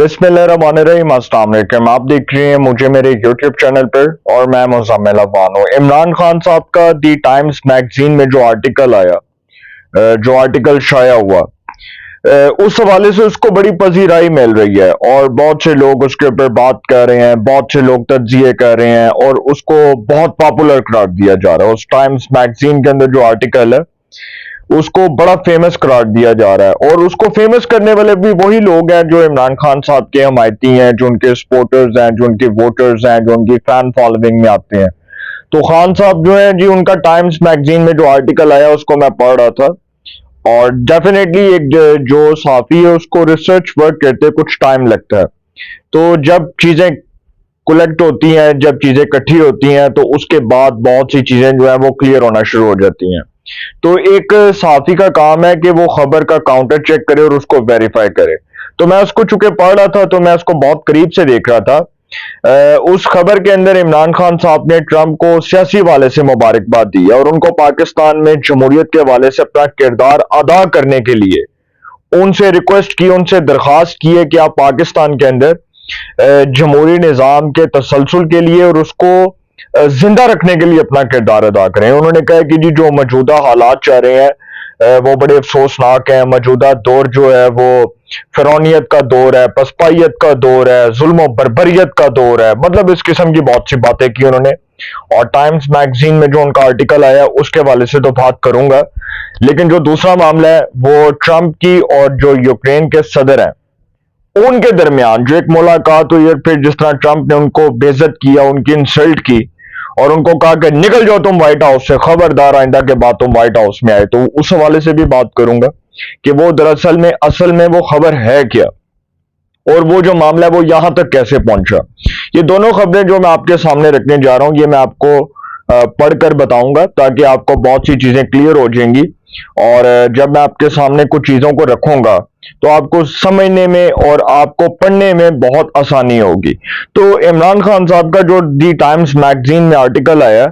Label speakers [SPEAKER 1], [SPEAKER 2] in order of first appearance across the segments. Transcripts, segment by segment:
[SPEAKER 1] बिस्मिल्लाहिर्रहमानिर्रहीम, अस्सलाम वालेकुम। आप देख रहे हैं मुझे मेरे यूट्यूब चैनल पर और मैं मुज़म्मिल अफवान हूँ। इमरान खान साहब का दी टाइम्स मैगजीन में जो आर्टिकल आया, जो आर्टिकल शाया हुआ, उस हवाले से उसको बड़ी पजीराई मिल रही है और बहुत से लोग उसके ऊपर बात कर रहे हैं, बहुत से लोग तज्जिए कर रहे हैं और उसको बहुत पॉपुलर करार दिया जा रहा है। उस टाइम्स मैगजीन के अंदर जो आर्टिकल है उसको बड़ा फेमस करार दिया जा रहा है और उसको फेमस करने वाले भी वही लोग हैं जो इमरान खान साहब के हमायती हैं, जो उनके सपोर्टर्स हैं, जो उनके वोटर्स हैं, जो उनकी फैन फॉलोइंग में आते हैं। तो खान साहब जो है जी, उनका टाइम्स मैगजीन में जो आर्टिकल आया उसको मैं पढ़ रहा था और डेफिनेटली एक जो सहाफी है उसको रिसर्च वर्क करते कुछ टाइम लगता है। तो जब चीजें कलेक्ट होती हैं, जब चीजें इकट्ठी होती हैं, तो उसके बाद बहुत सी चीजें जो है वो क्लियर होना शुरू हो जाती हैं। तो एक सहाफी का काम है कि वो खबर का काउंटर चेक करे और उसको वेरीफाई करे। तो मैं उसको चूंकि पढ़ रहा था तो मैं उसको बहुत करीब से देख रहा था। उस खबर के अंदर इमरान खान साहब ने ट्रंप को सियासी हवाले से मुबारकबाद दी और उनको पाकिस्तान में जमहूरियत के हवाले से अपना किरदार अदा करने के लिए उनसे रिक्वेस्ट की, उनसे दरखास्त की है कि आप पाकिस्तान के अंदर जमहूरी निज़ाम के तसलसल के लिए और उसको जिंदा रखने के लिए अपना किरदार अदा करें। उन्होंने कहा कि जी जो मौजूदा हालात चल रहे हैं वो बड़े अफसोसनाक हैं। मौजूदा दौर जो है वो फिरौनियत का दौर है, पसपाइयत का दौर है, जुल्म बर्बरियत का दौर है। मतलब इस किस्म की बहुत सी बातें की उन्होंने और टाइम्स मैगजीन में जो उनका आर्टिकल आया उसके हवाले से तो बात करूंगा, लेकिन जो दूसरा मामला है वो ट्रंप की और जो यूक्रेन के सदर हैं उनके दरमियान जो एक मुलाकात हुई और फिर जिस तरह ट्रंप ने उनको बेइज्जत किया, उनकी इंसल्ट की और उनको कहा कि निकल जाओ तुम व्हाइट हाउस से, खबरदार आइंदा के बाद तुम व्हाइट हाउस में आए। तो उस हवाले से भी बात करूंगा कि वो दरअसल में असल में वो खबर है क्या और वो जो मामला है वो यहां तक कैसे पहुंचा। ये दोनों खबरें जो मैं आपके सामने रखने जा रहा हूं ये मैं आपको पढ़कर बताऊंगा ताकि आपको बहुत सी चीजें क्लियर हो जाएंगी और जब मैं आपके सामने कुछ चीजों को रखूंगा तो आपको समझने में और आपको पढ़ने में बहुत आसानी होगी। तो इमरान खान साहब का जो दी टाइम्स मैगजीन में आर्टिकल आया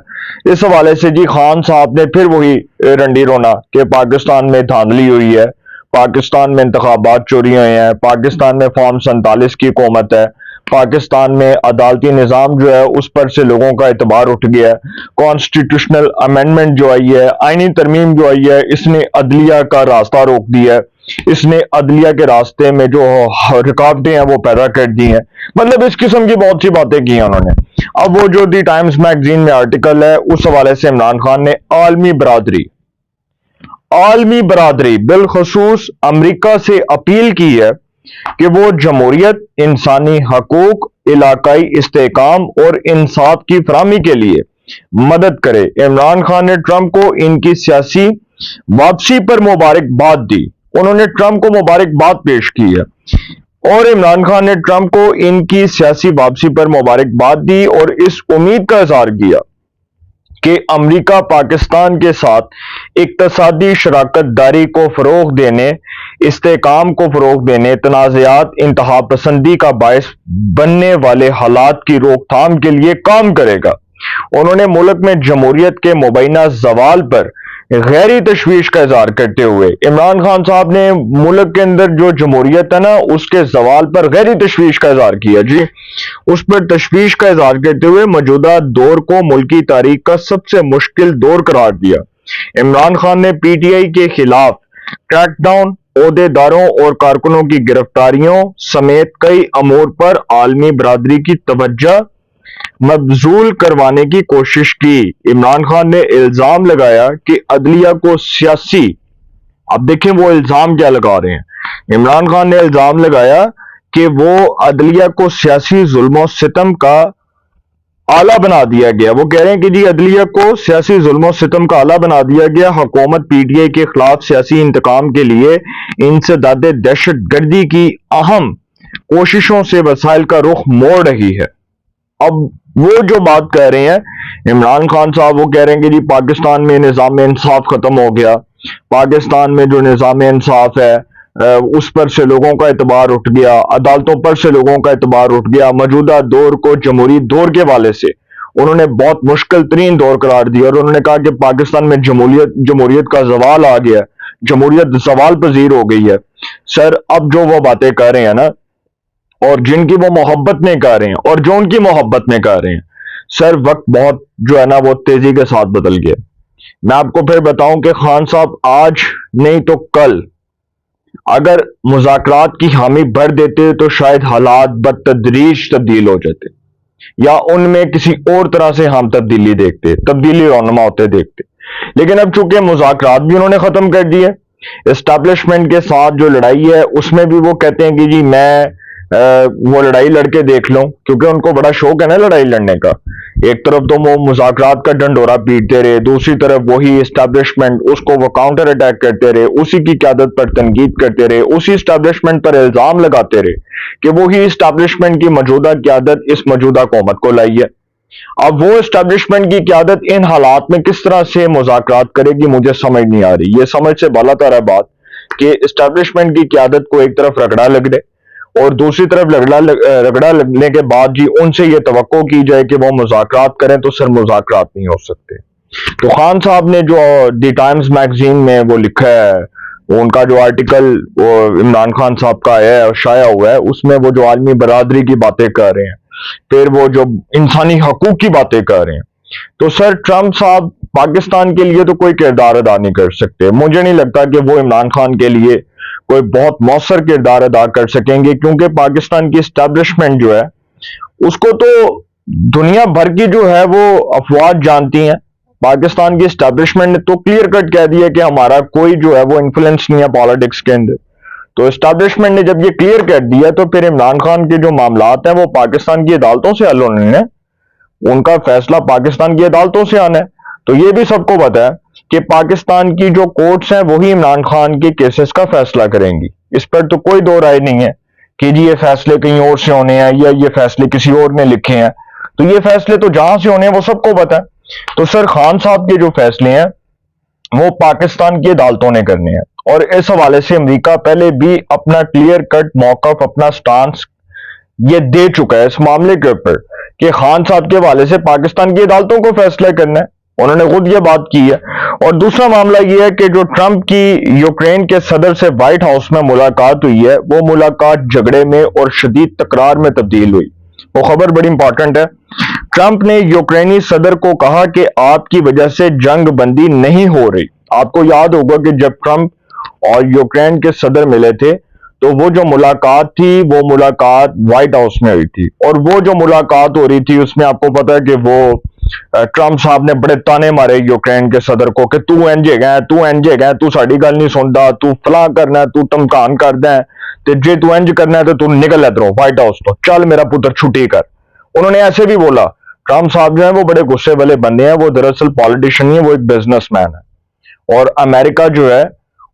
[SPEAKER 1] इस हवाले से जी, खान साहब ने फिर वही रंडी रोना कि पाकिस्तान में धांधली हुई है, पाकिस्तान में इंतखाबात चोरी हुए हैं, पाकिस्तान में फॉर्म 47 की हुकूमत है, पाकिस्तान में अदालती निज़ाम जो है उस पर से लोगों का एतबार उठ गया है, कॉन्स्टिट्यूशनल अमेंडमेंट जो आई है, आईनी तरमीम जो आई है, इसने अदलिया का रास्ता रोक दिया है, इसने अदलिया के रास्ते में जो रुकावटें हैं वो पैदा कर दी हैं। मतलब इस किस्म की बहुत सी बातें की हैं उन्होंने। अब वो जो दी टाइम्स मैगजीन में आर्टिकल है उस हवाले से इमरान खान ने आलमी बरादरी बिलखसूस अमरीका से अपील की है कि वो जमहूरियत, इंसानी हकूक, इलाकाई इस्तेहकाम और इंसाफ की फराहमी के लिए मदद करे। इमरान खान ने ट्रंप को इनकी सियासी वापसी पर मुबारकबाद दी। उन्होंने ट्रंप को मुबारकबाद पेश की है और इमरान खान ने ट्रंप को इनकी सियासी वापसी पर मुबारकबाद दी और इस उम्मीद का इजहार किया कि अमरीका पाकिस्तान के साथ इक्तसादी शराकत दारी को फरोग देने, इस्तेहकाम को फरोग देने, तनाज़ात इंतहा पसंदी का बायस बनने वाले हालात की रोकथाम के लिए काम करेगा। उन्होंने मुल्क में जमहूरियत के मुबैना ज़वाल पर गहरी तशवीश का इजहार करते हुए इमरान खान साहब ने मुल्क के अंदर जो जमहूरियत है ना उसके ज़वाल पर गहरी तशवीश का इजहार किया जी। उस पर तशवीश का इजहार करते हुए मौजूदा दौर को मुल्की तारीख का सबसे मुश्किल दौर करार दिया। इमरान खान ने पीटीआई के खिलाफ क्रैकडाउन, ओहदेदारों और कारकुनों की गिरफ्तारियों समेत कई अमूर पर आलमी बरादरी की तवज्जो मबजूल करवाने की कोशिश की। इमरान खान ने इल्जाम लगाया कि अदलिया को सियासी, अब देखें वो इल्जाम क्या लगा रहे हैं। इमरान खान ने इल्जाम लगाया कि वो अदलिया को सियासी जुल्म सितम का आला बना दिया गया। वो कह रहे हैं कि जी अदलिया को सियासी जुल्म सितम का आला बना दिया गया। हुकूमत पीटीआई के खिलाफ सियासी इंतकाम के लिए इंसदाद दहशत गर्दी की अहम कोशिशों से वसाइल का रुख मोड़ रही है। अब वो जो बात कह रहे हैं इमरान खान साहब, वो कह रहे हैं कि जी पाकिस्तान में निज़ाम इंसाफ खत्म हो गया, पाकिस्तान में जो निज़ाम इंसाफ है उस पर से लोगों का एतबार उठ गया, अदालतों पर से लोगों का एतबार उठ गया। मौजूदा दौर को जमहूरी दौर के वाले से उन्होंने बहुत मुश्किल तरीन दौर करार दिया और उन्होंने कहा कि पाकिस्तान में जमहूरियत का जवाल आ गया, जमहूरियत सवाल पजीर हो गई है। सर अब जो वो बातें कर रहे हैं ना और जिनकी वो मोहब्बत में कर रहे हैं और जो उनकी मोहब्बत में कर रहे हैं। सर वक्त बहुत जो है ना वो तेजी के साथ बदल गया। मैं आपको फिर बताऊं कि खान साहब आज नहीं तो कल अगर मुज़ाकरात की हामी भर देते तो शायद हालात बतदरीज तब्दील हो जाते, या उनमें किसी और तरह से हम तब्दीली देखते, तब्दीली रौनमा होते देखते। लेकिन अब चूंकि मुज़ाकरात भी उन्होंने खत्म कर दिए, एस्टैब्लिशमेंट के साथ जो लड़ाई है उसमें भी वो कहते हैं कि जी मैं वो लड़ाई लड़के देख लूं, क्योंकि उनको बड़ा शौक है ना लड़ाई लड़ने का। एक तरफ तो वो मुज़ाकरात का डंडोरा पीटते रहे, दूसरी तरफ वही एस्टैब्लिशमेंट उसको वो काउंटर अटैक करते रहे, उसी की क़यादत पर तनकीद करते रहे, उसी एस्टैब्लिशमेंट पर इल्जाम लगाते रहे कि वही एस्टैब्लिशमेंट की मौजूदा क़यादत इस मौजूदा हुकूमत को लाई है। अब वो एस्टैब्लिशमेंट की क़यादत इन हालात में किस तरह से मुज़ाकरात करेगी मुझे समझ नहीं आ रही। ये समझ से बालातर है बात कि एस्टैब्लिशमेंट की क़यादत को एक तरफ रगड़ा लग रहे और दूसरी तरफ रगड़ा लगने के बाद जी उनसे ये तवक्को की जाए कि वो मुज़ाकरात करें, तो सर मुज़ाकरात नहीं हो सकते। तो खान साहब ने जो द टाइम्स मैगजीन में वो लिखा है, वो उनका जो आर्टिकल वो इमरान खान साहब का है और शाया हुआ है, उसमें वो जो आलमी बरादरी की बातें कर रहे हैं, फिर वो जो इंसानी हकूक की बातें कर रहे हैं, तो सर ट्रंप साहब पाकिस्तान के लिए तो कोई किरदार अदा नहीं कर सकते। मुझे नहीं लगता कि वो इमरान खान के लिए कोई बहुत मौसर किरदार अदा कर सकेंगे, क्योंकि पाकिस्तान की एस्टैब्लिशमेंट जो है उसको तो दुनिया भर की जो है वो अफवाज जानती हैं। पाकिस्तान की एस्टैब्लिशमेंट ने तो क्लियर कट कह दिया कि हमारा कोई जो है वो इन्फ्लुएंस नहीं है पॉलिटिक्स के अंदर। तो एस्टैब्लिशमेंट ने जब ये क्लियर कर दिया तो फिर इमरान खान के जो मामलात हैं वो पाकिस्तान की अदालतों से हल होने हैं, उनका फैसला पाकिस्तान की अदालतों से आना है। तो ये भी सबको पता है कि पाकिस्तान की जो कोर्ट्स हैं वही इमरान खान के केसेस का फैसला करेंगी। इस पर तो कोई दो राय नहीं है कि जी ये फैसले कहीं और से होने हैं या ये फैसले किसी और ने लिखे हैं। तो ये फैसले तो जहां से होने हैं वो सबको पता है। तो सर खान साहब के जो फैसले हैं वो पाकिस्तान की अदालतों ने करने हैं, और इस हवाले से अमेरिका पहले भी अपना क्लियर कट मौकफ, अपना स्टांस ये दे चुका है इस मामले के ऊपर कि खान साहब के हवाले से पाकिस्तान की अदालतों को फैसला करना है। उन्होंने खुद ये बात की है। और दूसरा मामला ये है कि जो ट्रंप की यूक्रेन के सदर से व्हाइट हाउस में मुलाकात हुई है, वो मुलाकात झगड़े में और शदीद तकरार में तब्दील हुई। वो खबर बड़ी इंपॉर्टेंट है। ट्रंप ने यूक्रेनी सदर को कहा कि आपकी वजह से जंग बंदी नहीं हो रही। आपको याद होगा कि जब ट्रंप और यूक्रेन के सदर मिले थे तो वो जो मुलाकात थी वो मुलाकात व्हाइट हाउस में हुई थी, और वो जो मुलाकात हो रही थी उसमें आपको पता है कि वो ट्रंप साहब ने बड़े ताने मारे यूक्रेन के सदर को कि तू इंज है, तू इंज है, तू साड़ी गल नहीं सुनता, तू फलां करना है, तू धमकान करदा है, ते जे तू इंज करना है तो तू निकल इधरों व्हाइट हाउस तो, चल मेरा पुत्र छुट्टी कर। उन्होंने ऐसे भी बोला। ट्रंप साहब जो है वो बड़े गुस्से वाले बंदे हैं, वो दरअसल पॉलिटिशियन नहीं है, वो एक बिजनेसमैन है। और अमेरिका जो है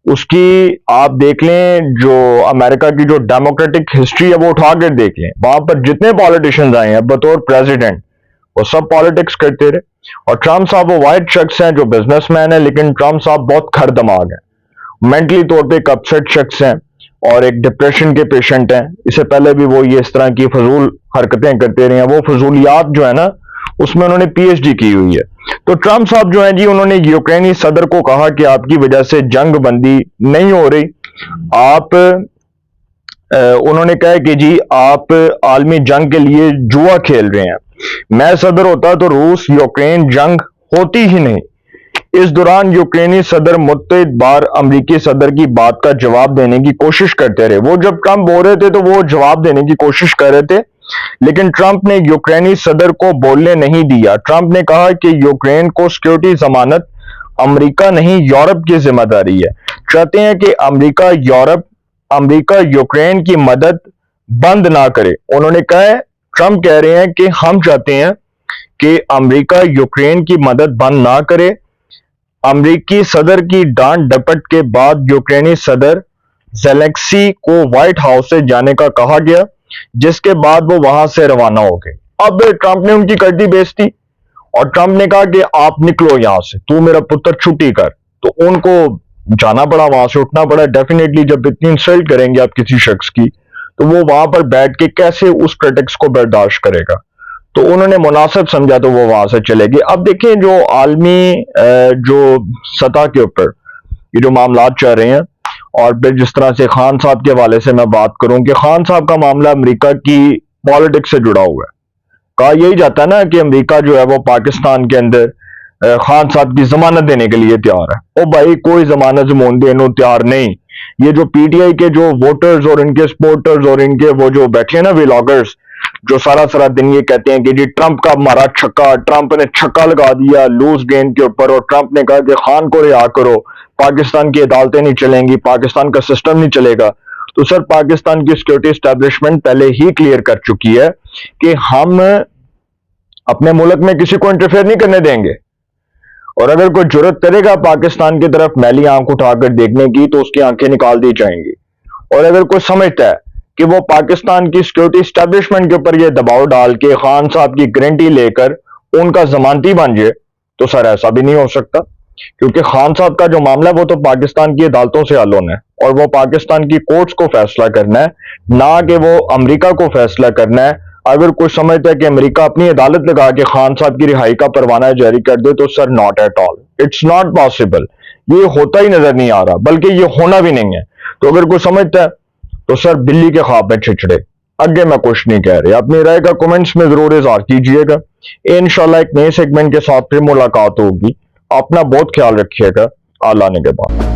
[SPEAKER 1] उसकी आप देख लें, जो अमेरिका की जो डेमोक्रेटिक हिस्ट्री है वो उठा कर देख लें, वहां पर जितने पॉलिटिशियंस आए हैं बतौर प्रेसिडेंट वो सब पॉलिटिक्स करते रहे। और ट्रंप साहब वो वाइट शख्स हैं जो बिजनेसमैन है, लेकिन ट्रंप साहब बहुत खर दिमाग है, मेंटली तौर पे एक अपसेट शख्स हैं और एक डिप्रेशन के पेशेंट हैं। इससे पहले भी वो ये इस तरह की फजूल हरकतें करते रहे हैं। वो फजूलियात जो है ना उसमें उन्होंने पीएचडी की हुई है। तो ट्रंप साहब जो है जी उन्होंने यूक्रेनी सदर को कहा कि आपकी वजह से जंग बंदी नहीं हो रही, आप उन्होंने कहा कि जी आप आलमी जंग के लिए जुआ खेल रहे हैं। मैं सदर होता तो रूस यूक्रेन जंग होती ही नहीं। इस दौरान यूक्रेनी सदर मुत्तहिद बार अमरीकी सदर की बात का जवाब देने की कोशिश करते रहे। वो जब ट्रंप बोल रहे थे तो वो जवाब देने की कोशिश कर रहे थे, लेकिन ट्रंप ने यूक्रेनी सदर को बोलने नहीं दिया। ट्रंप ने कहा कि यूक्रेन को सिक्योरिटी जमानत अमेरिका नहीं यूरोप की जिम्मेदारी है। चाहते हैं कि अमेरिका यूक्रेन की मदद बंद ना करे। उन्होंने कहा, ट्रंप कह रहे हैं कि हम चाहते हैं कि अमेरिका यूक्रेन की मदद बंद ना करे। अमेरिकी सदर की डांट डपट के बाद यूक्रेनी सदर ज़ेलेंस्की को व्हाइट हाउस से जाने का कहा गया, जिसके बाद वो वहां से रवाना हो गए। अब ट्रंप ने उनकी कर दी बेइज्जती और ट्रंप ने कहा कि आप निकलो यहां से, तू मेरा पुत्र छुट्टी कर। तो उनको जाना पड़ा, वहां से उठना पड़ा। डेफिनेटली जब इतनी इंसल्ट करेंगे आप किसी शख्स की तो वो वहां पर बैठ के कैसे उस क्रिटिक्स को बर्दाश्त करेगा। तो उन्होंने मुनासिब समझा तो वो वहां से चले गए। अब देखें जो आलमी जो सतह के ऊपर ये जो मामलात चल रहे हैं और फिर जिस तरह से खान साहब के हवाले से मैं बात करूं कि खान साहब का मामला अमेरिका की पॉलिटिक्स से जुड़ा हुआ है। कहा यही जाता है ना कि अमेरिका जो है वो पाकिस्तान के अंदर खान साहब की जमानत देने के लिए तैयार है। ओ भाई कोई जमानत जमून देने तैयार नहीं। ये जो पीटीआई के जो वोटर्स और इनके सपोर्टर्स और इनके वो जो बैठे हैं ना व्लॉगर्स, जो सारा सारा दिन ये कहते हैं कि जी ट्रंप का मारा छक्का, ट्रंप ने छक्का लगा दिया लूज गेंद के ऊपर, और ट्रंप ने कहा कि खान को रिहा करो, पाकिस्तान की अदालतें नहीं चलेंगी, पाकिस्तान का सिस्टम नहीं चलेगा। तो सर पाकिस्तान की सिक्योरिटी एस्टेब्लिशमेंट पहले ही क्लियर कर चुकी है कि हम अपने मुल्क में किसी को इंटरफेयर नहीं करने देंगे, और अगर कोई जरूरत करेगा पाकिस्तान की तरफ मैली आंख उठाकर देखने की तो उसकी आंखें निकाल दी जाएंगी। और अगर कोई समझता है कि वो पाकिस्तान की सिक्योरिटी एस्टेब्लिशमेंट के ऊपर ये दबाव डाल के खान साहब की गारंटी लेकर उनका जमानती बन जाए, तो सर ऐसा भी नहीं हो सकता, क्योंकि खान साहब का जो मामला है वो तो पाकिस्तान की अदालतों से हल होना है, और वो पाकिस्तान की कोर्ट्स को फैसला करना है, ना कि वो अमेरिका को फैसला करना है। अगर कोई समझता है कि अमेरिका अपनी अदालत लगा के खान साहब की रिहाई का परवाना जारी कर दे, तो sir not at all, it's not possible. ये होता ही नजर नहीं आ रहा, बल्कि ये होना भी नहीं है। तो अगर कोई समझता है तो सर बिल्ली के ख्वाब में छिछड़े, आगे मैं कुछ नहीं कह रही। अपनी राय का कमेंट्स में जरूर इज़हार कीजिएगा। इंशाल्लाह एक नए सेगमेंट के साथ फिर मुलाकात होगी। अपना बहुत ख्याल रखिएगा। अल्लाह ने के बाद।